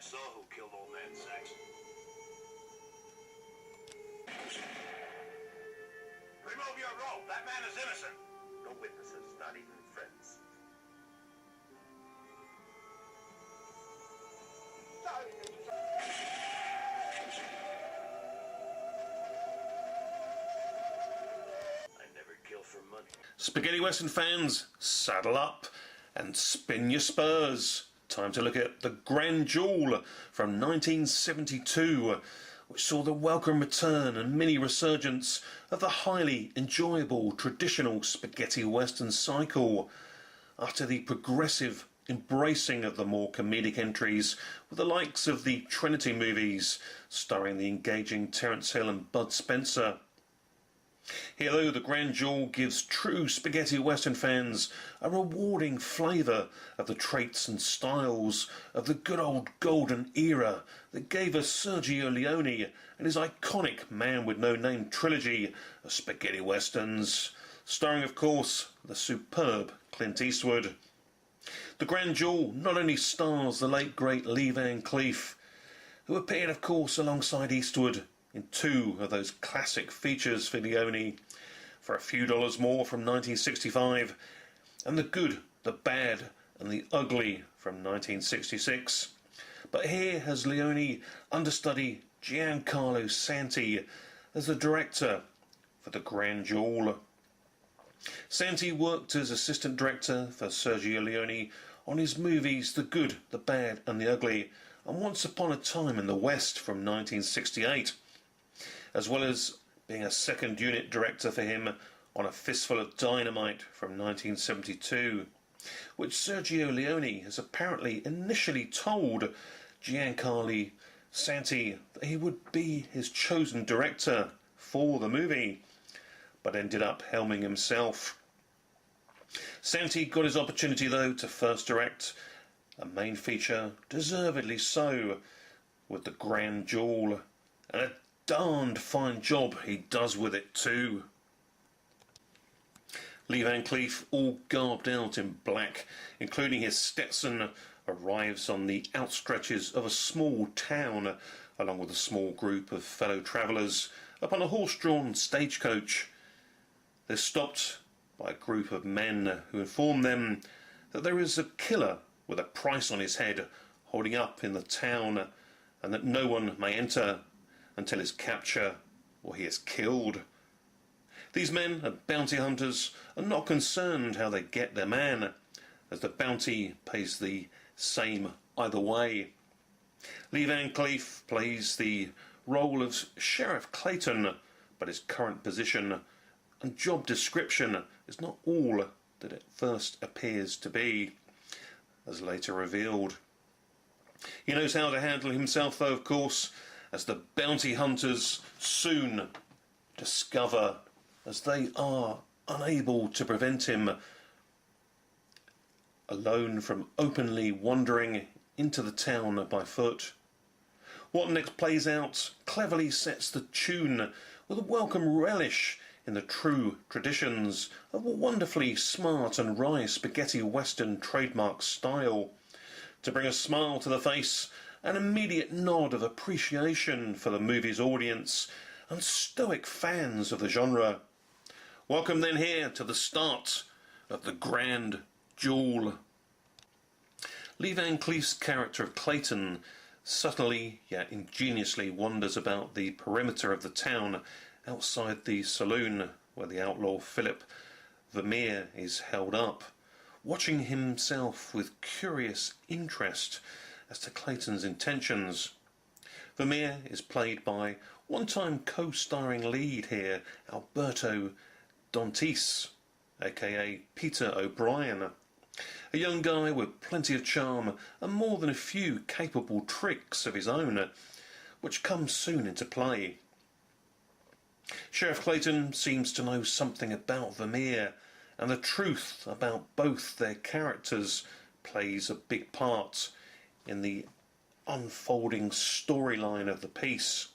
saw who killed old man Saxon. Remove your rope. That man is innocent. No witnesses, not even friends. I never kill for money. Spaghetti Western fans, saddle up and spin your spurs. Time to look at the Grand Duel from 1972, which saw the welcome return and mini resurgence of the highly enjoyable traditional spaghetti western cycle after the progressive embracing of the more comedic entries with the likes of the Trinity movies starring the engaging Terence Hill and Bud Spencer. Here, though, the Grand Duel gives true spaghetti western fans a rewarding flavour of the traits and styles of the good old golden era that gave us Sergio Leone and his iconic Man with No Name trilogy of spaghetti westerns, starring, of course, the superb Clint Eastwood. The Grand Duel not only stars the late great Lee Van Cleef, who appeared, of course, alongside Eastwood in two of those classic features for Leone, for a few dollars more from 1965, and The Good, the Bad and the Ugly from 1966. But here has Leone understudy Giancarlo Santi as the director for the Grand Duel. Santi worked as assistant director for Sergio Leone on his movies The Good, the Bad and the Ugly and Once Upon a Time in the West from 1968, as well as being a second unit director for him on A Fistful of Dynamite from 1972, which Sergio Leone has apparently initially told Giancarlo Santi that he would be his chosen director for the movie, but ended up helming himself. Santi got his opportunity, though, to first direct a main feature, deservedly so, with the Grand Duel, and a darned fine job he does with it too. Lee Van Cleef, all garbed out in black, including his Stetson, arrives on the outstretches of a small town, along with a small group of fellow travellers, upon a horse-drawn stagecoach. They're stopped by a group of men who inform them that there is a killer with a price on his head holding up in the town, and that no one may enter until his capture or he is killed. These men are bounty hunters and not concerned how they get their man, as the bounty pays the same either way. Lee Van Cleef plays the role of Sheriff Clayton, but his current position and job description is not all that it first appears to be, as later revealed. He knows how to handle himself, though, of course, as the bounty hunters soon discover, as they are unable to prevent him alone from openly wandering into the town by foot. What next plays out cleverly sets the tune with a welcome relish in the true traditions of a wonderfully smart and wry spaghetti western trademark style, to bring a smile to the face, an immediate nod of appreciation for the movie's audience and stoic fans of the genre. Welcome then here to the start of the Grand Duel. Lee Van Cleef's character of Clayton subtly yet ingeniously wanders about the perimeter of the town outside the saloon where the outlaw Philipp Wermeer is held up, watching himself with curious interest as to Clayton's intentions. Wermeer is played by one-time co-starring lead here, Alberto Dentice, aka Peter O'Brien, a young guy with plenty of charm and more than a few capable tricks of his own, which come soon into play. Sheriff Clayton seems to know something about Wermeer, and the truth about both their characters plays a big part in the unfolding storyline of the piece.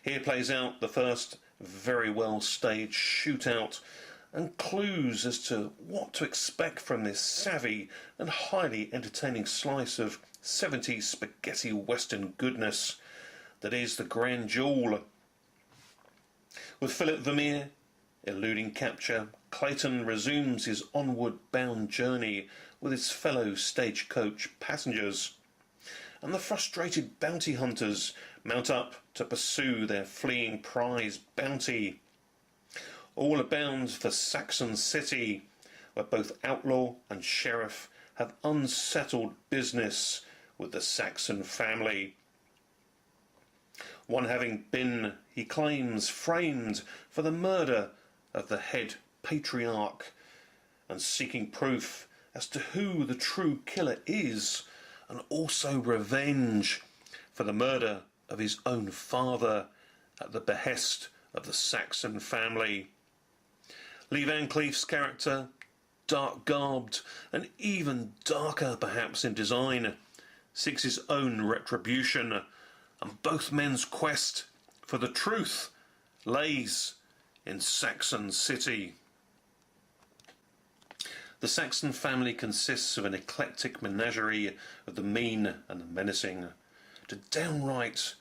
Here plays out the first very well staged shootout and clues as to what to expect from this savvy and highly entertaining slice of 70s spaghetti western goodness that is the Grand Duel. With Philipp Wermeer eluding capture, Clayton resumes his onward-bound journey with his fellow stagecoach passengers, and the frustrated bounty hunters mount up to pursue their fleeing prize bounty. All are bound for Saxon City, where both outlaw and sheriff have unsettled business with the Saxon family. One having been, he claims, framed for the murder of the head Patriarch, and seeking proof as to who the true killer is, and also revenge for the murder of his own father at the behest of the Saxon family. Lee Van Cleef's character, dark-garbed and even darker perhaps in design, seeks his own retribution, and both men's quest for the truth lays in Saxon City. The Saxon family consists of an eclectic menagerie of the mean and the menacing, to downright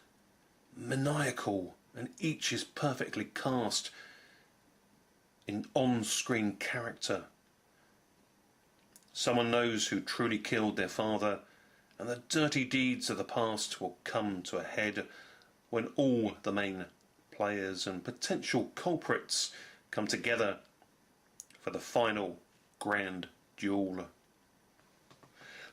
maniacal, and each is perfectly cast in on-screen character. Someone knows who truly killed their father, and the dirty deeds of the past will come to a head when all the main players and potential culprits come together for the final Grand Duel.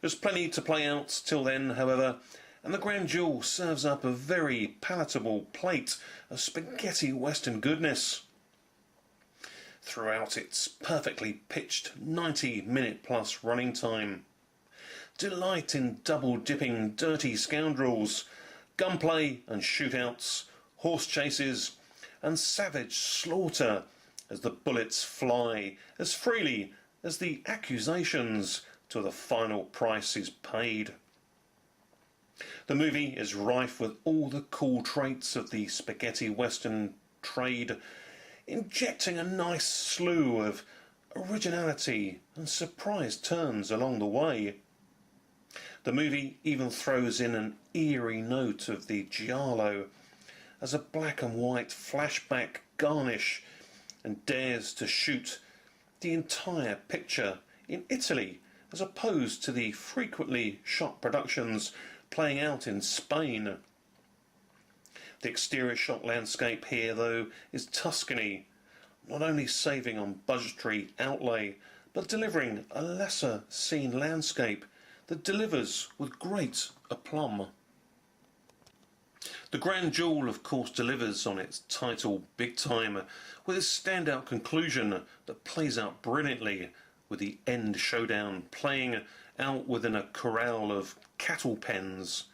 There's plenty to play out till then, however, and the Grand Duel serves up a very palatable plate of spaghetti western goodness. Throughout its perfectly pitched 90-minute plus running time, delight in double-dipping dirty scoundrels, gunplay and shootouts, horse chases, and savage slaughter as the bullets fly as freely as the accusations till the final price is paid. The movie is rife with all the cool traits of the spaghetti western trade, injecting a nice slew of originality and surprise turns along the way. The movie even throws in an eerie note of the giallo as a black and white flashback garnish, and dares to shoot the entire picture in Italy as opposed to the frequently shot productions playing out in Spain. The exterior shot landscape here, though, is Tuscany, not only saving on budgetary outlay, but delivering a lesser seen landscape that delivers with great aplomb. The Grand Duel, of course, delivers on its title big time, with its standout conclusion that plays out brilliantly, with the end showdown playing out within a corral of cattle pens.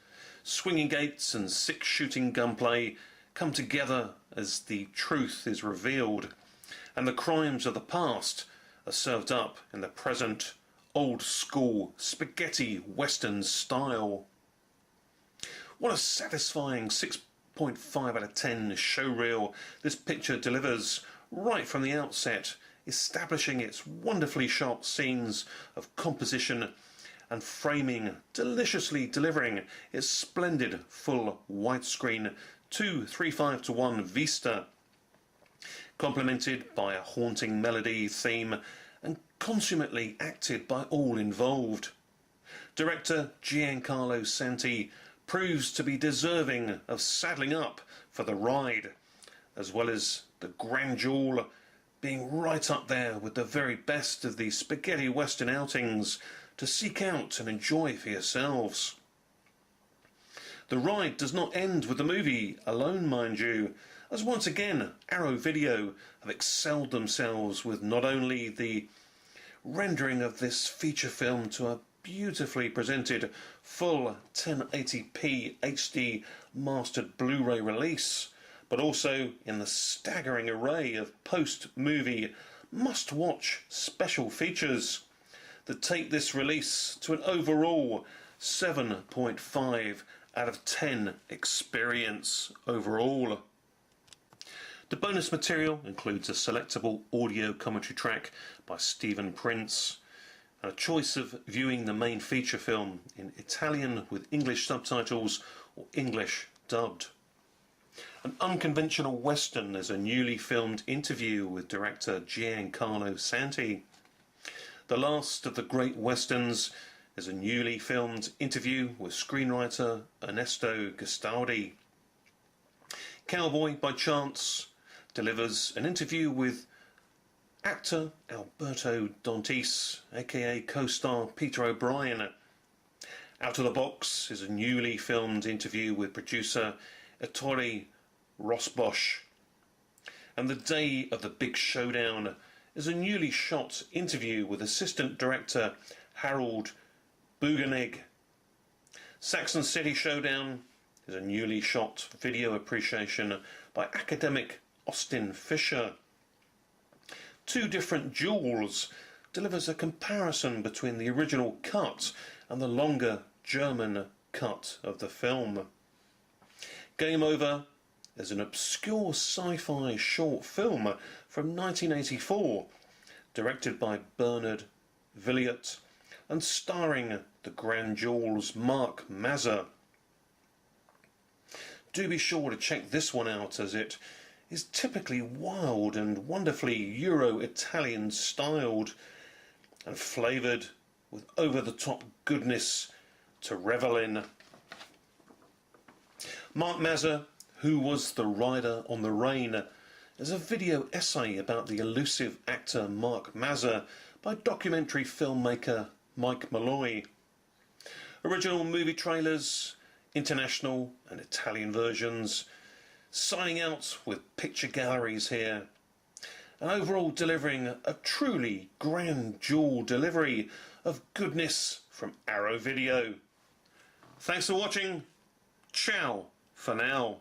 Swinging gates and six-shooting gunplay come together as the truth is revealed, and the crimes of the past are served up in the present old-school spaghetti western style. What a satisfying 6.5 out of 10 showreel this picture delivers right from the outset, establishing its wonderfully shot scenes of composition and framing, deliciously delivering its splendid full widescreen 2:3:5:1 vista, complemented by a haunting melody theme and consummately acted by all involved. Director Giancarlo Santi proves to be deserving of saddling up for the ride, as well as the Grand Duel being right up there with the very best of the spaghetti western outings to seek out and enjoy for yourselves. The ride does not end with the movie alone, mind you, as once again Arrow Video have excelled themselves with not only the rendering of this feature film to a beautifully presented full 1080p HD mastered Blu-ray release, but also in the staggering array of post-movie must-watch special features that take this release to an overall 7.5 out of 10 experience overall. The bonus material includes a selectable audio commentary track by Stephen Prince, and a choice of viewing the main feature film in Italian with English subtitles or English dubbed. An unconventional western is a newly filmed interview with director Giancarlo Santi. The Last of the Great Westerns is a newly filmed interview with screenwriter Ernesto Gastaldi. Cowboy by Chance delivers an interview with actor Alberto Dentice, aka co-star Peter O'Brien. Out of the Box is a newly filmed interview with producer Ettore Rosbosch. And The Day of the Big Showdown is a newly shot interview with assistant director Harold Bugeneg. Saxon City Showdown is a newly shot video appreciation by academic Austin Fisher. Two Different Duels delivers a comparison between the original cut and the longer German cut of the film. Game Over is an obscure sci-fi short film from 1984, directed by Bernard Villiot and starring the Grand Duel's Mark Mazza. Do be sure to check this one out, as it is typically wild and wonderfully Euro-Italian styled and flavoured with over-the-top goodness to revel in. Mark Mazza, Who Was the Rider on the Rain, is a video essay about the elusive actor Mark Mazza by documentary filmmaker Mike Malloy. Original movie trailers, international and Italian versions, signing out with picture galleries here, and overall delivering a truly Grand Duel delivery of goodness from Arrow Video. Thanks for watching. Ciao for now.